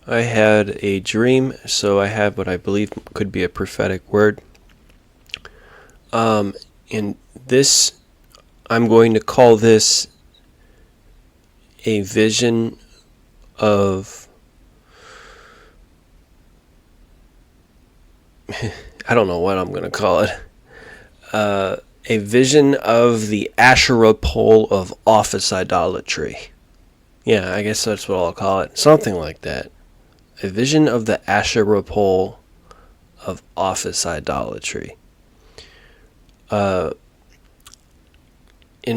I had a dream, so I have what I believe could be a prophetic word. In this, I'm going to call this a vision of, I don't know what I'm going to call it, a vision of the Asherah pole of office idolatry. Yeah, I guess that's what I'll call it. Something like that. A vision of the Asherah pole of office idolatry. In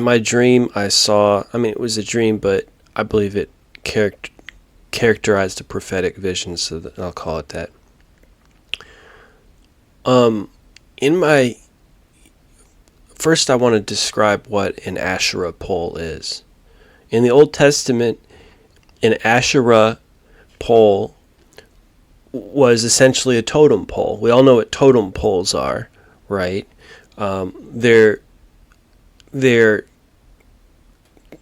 my dream, I saw, it was a dream, but I believe it characterized a prophetic vision, so that I'll call it that. First I want to describe what an Asherah pole is. In the Old Testament, an Asherah pole was essentially a totem pole. We all know what totem poles are, right? They're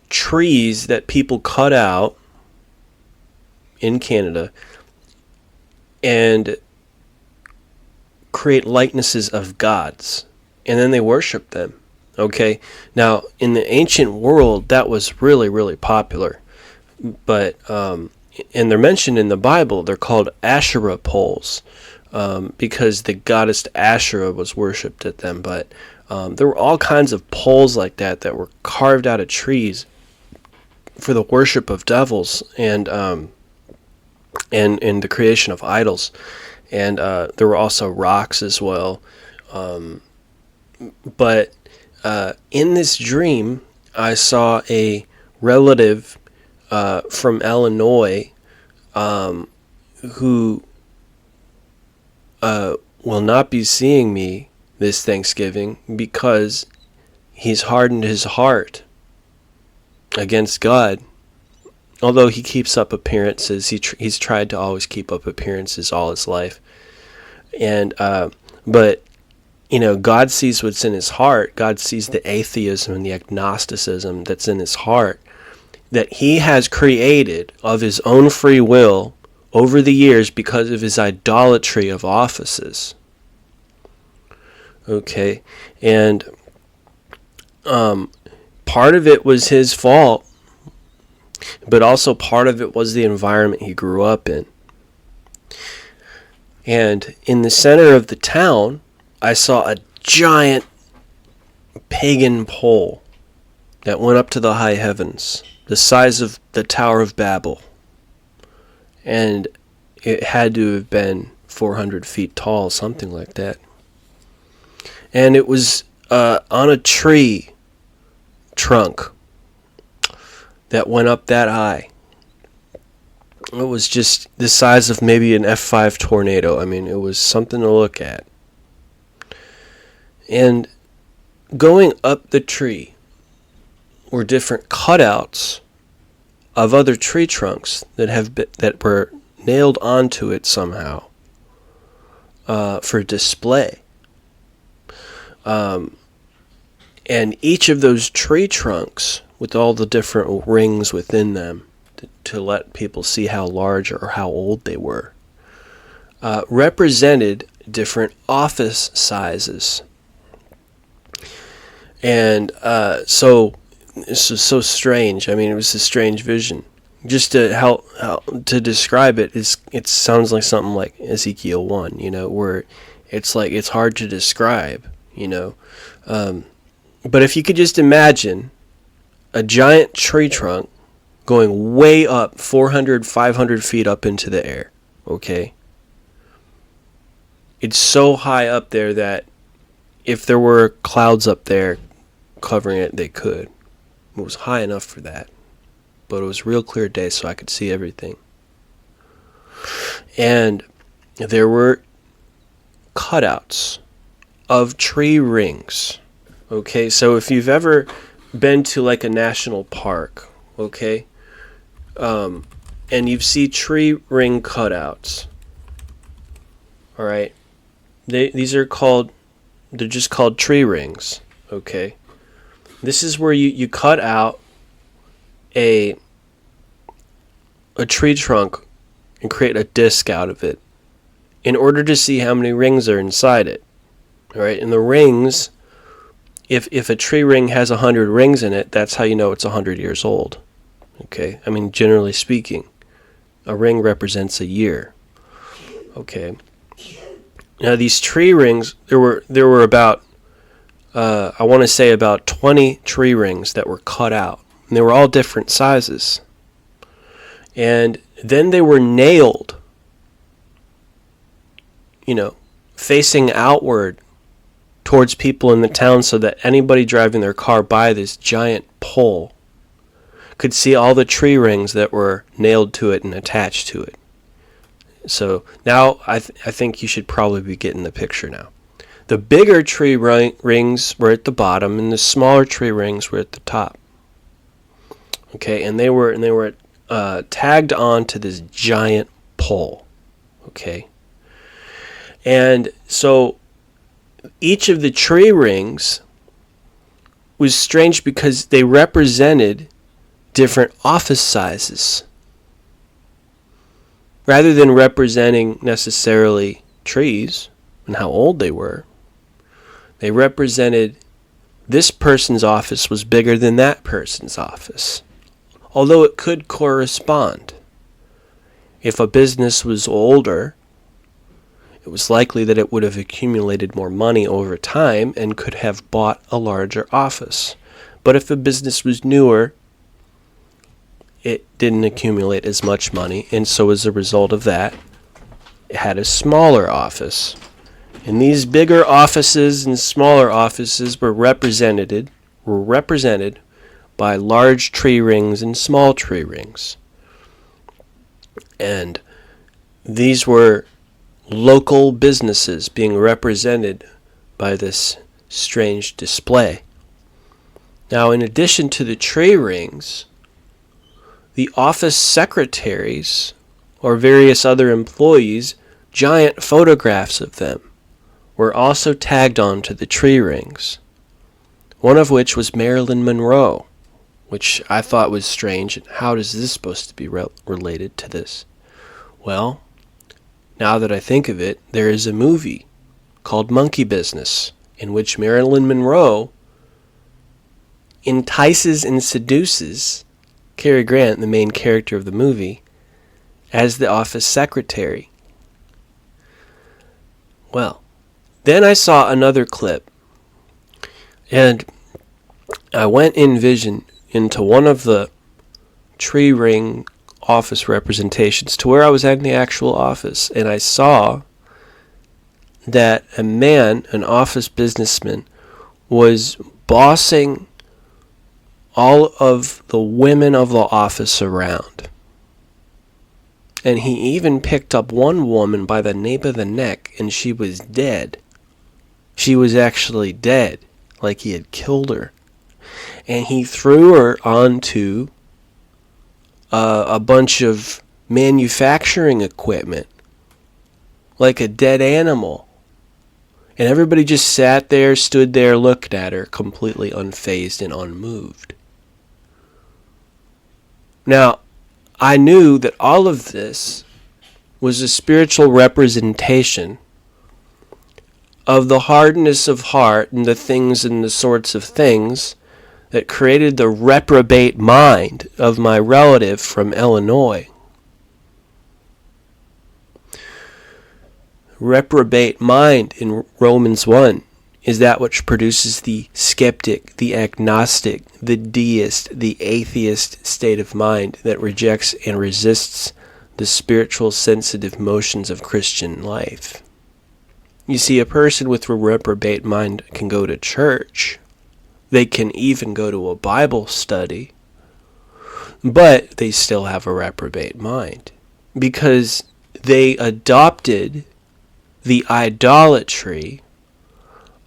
trees that people cut out in Canada and create likenesses of gods, and then they worship them. Okay, now in the ancient world that was really, really popular, but and they're mentioned in the Bible. They're called Asherah poles because the goddess Asherah was worshipped at them. But there were all kinds of poles like that were carved out of trees for the worship of devils and the creation of idols. And there were also rocks as well. But in this dream, I saw a relative from Illinois who will not be seeing me this Thanksgiving because he's hardened his heart against God. Although he keeps up appearances, he's tried to always keep up appearances all his life. And but God sees what's in his heart. God sees the atheism and the agnosticism that's in his heart, that he has created of his own free will over the years because of his idolatry of offices. Okay, and part of it was his fault, but also part of it was the environment he grew up in. And in the center of the town, I saw a giant pagan pole that went up to the high heavens, the size of the Tower of Babel. And it had to have been 400 feet tall, something like that. And it was on a tree trunk that went up that high. It was just the size of maybe an F5 tornado. It was something to look at. And going up the tree were different cutouts of other tree trunks that were nailed onto it somehow for display. And each of those tree trunks, with all the different rings within them to let people see how large or how old they were, represented different office sizes. And so this was so strange. It was a strange vision. Just to help to describe it, it sounds like something like Ezekiel 1, where it's like it's hard to describe, But if you could just imagine a giant tree trunk going way up, 400, 500 feet up into the air, okay? It's so high up there that if there were clouds up there covering it, they could. It was high enough for that. But it was a real clear day, so I could see everything. And there were cutouts of tree rings. Okay, so if you've ever been to like a national park, okay, and you see tree ring cutouts, all right, they're just called tree rings, okay. This is where you cut out a tree trunk and create a disc out of it in order to see how many rings are inside it. All right, and the rings, if a tree ring has 100 rings in it, that's how you know it's 100 years old. Okay, I mean, generally speaking, a ring represents a year. Okay. Now these tree rings, there were about, I want to say about 20 tree rings that were cut out, and they were all different sizes. And then they were nailed, facing outward towards people in the town so that anybody driving their car by this giant pole could see all the tree rings that were nailed to it and attached to it. So now I think you should probably be getting the picture now. The bigger tree rings were at the bottom, and the smaller tree rings were at the top. Okay, and they were tagged on to this giant pole. Okay, and so each of the tree rings was strange because they represented different office sizes. Rather than representing necessarily trees and how old they were, they represented this person's office was bigger than that person's office. Although it could correspond. If a business was older, it was likely that it would have accumulated more money over time and could have bought a larger office. But if a business was newer, it didn't accumulate as much money, and so as a result of that, it had a smaller office. And these bigger offices and smaller offices were represented by large tree rings and small tree rings. And these were local businesses being represented by this strange display. Now, in addition to the tree rings, the office secretaries or various other employees, giant photographs of them were also tagged onto the tree rings. One of which was Marilyn Monroe, which I thought was strange. How is this supposed to be related to this? Well, now that I think of it, there is a movie called Monkey Business in which Marilyn Monroe entices and seduces Cary Grant, the main character of the movie, as the office secretary. Well, then I saw another clip, and I went in vision into one of the tree ring office representations to where I was at in the actual office, and I saw that a man, an office businessman, was bossing all of the women of the office around. And he even picked up one woman by the nape of the neck, and she was dead. She was actually dead, like he had killed her. And he threw her onto a bunch of manufacturing equipment, like a dead animal. And everybody just sat there, stood there, looked at her, completely unfazed and unmoved. Now, I knew that all of this was a spiritual representation of the hardness of heart and the things and the sorts of things that created the reprobate mind of my relative from Illinois. Reprobate mind in Romans 1 is that which produces the skeptic, the agnostic, the deist, the atheist state of mind that rejects and resists the spiritual sensitive motions of Christian life. You see, a person with a reprobate mind can go to church. They can even go to a Bible study. But they still have a reprobate mind because they adopted the idolatry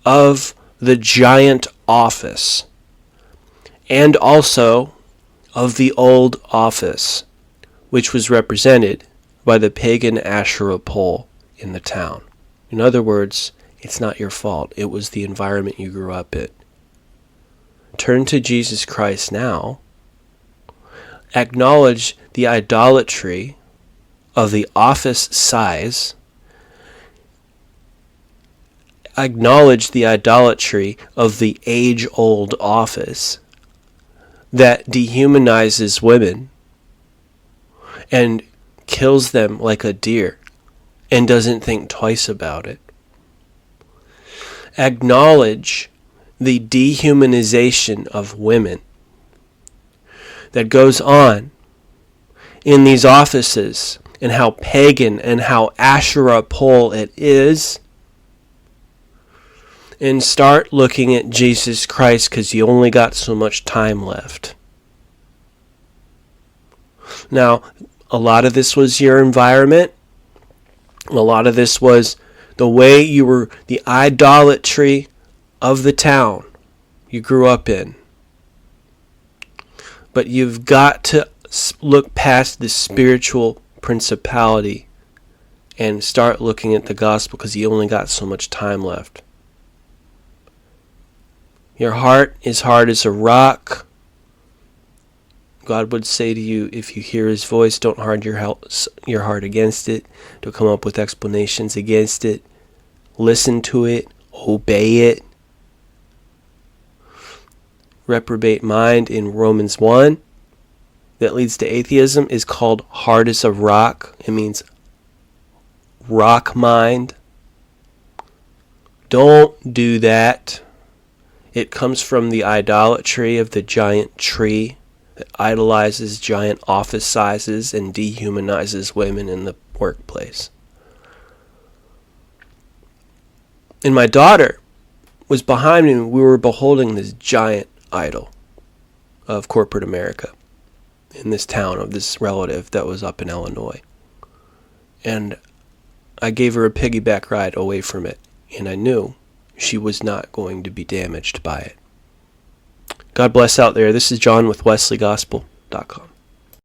of the giant office and also of the old office, which was represented by the pagan Asherah pole in the town. In other words, it's not your fault. It was the environment you grew up in. Turn to Jesus Christ now. Acknowledge the idolatry of the office size, acknowledge the idolatry of the age-old office that dehumanizes women and kills them like a deer and doesn't think twice about it. Acknowledge the dehumanization of women that goes on in these offices and how pagan and how Asherah pole it is, and start looking at Jesus Christ, because you only got so much time left. Now, a lot of this was your environment. A lot of this was the way you were, the idolatry of the town you grew up in. But you've got to look past the spiritual principality and start looking at the gospel, because you only got so much time left. Your heart is hard as a rock. God would say to you, if you hear his voice, don't harden your heart against it. Don't come up with explanations against it. Listen to it. Obey it. Reprobate mind in Romans 1 that leads to atheism is called hard as a rock. It means rock mind. Don't do that. It comes from the idolatry of the giant tree that idolizes giant office sizes and dehumanizes women in the workplace. And my daughter was behind me. We were beholding this giant idol of corporate America in this town of this relative that was up in Illinois. And I gave her a piggyback ride away from it. And I knew she was not going to be damaged by it. God bless out there. This is John with WesleyGospel.com.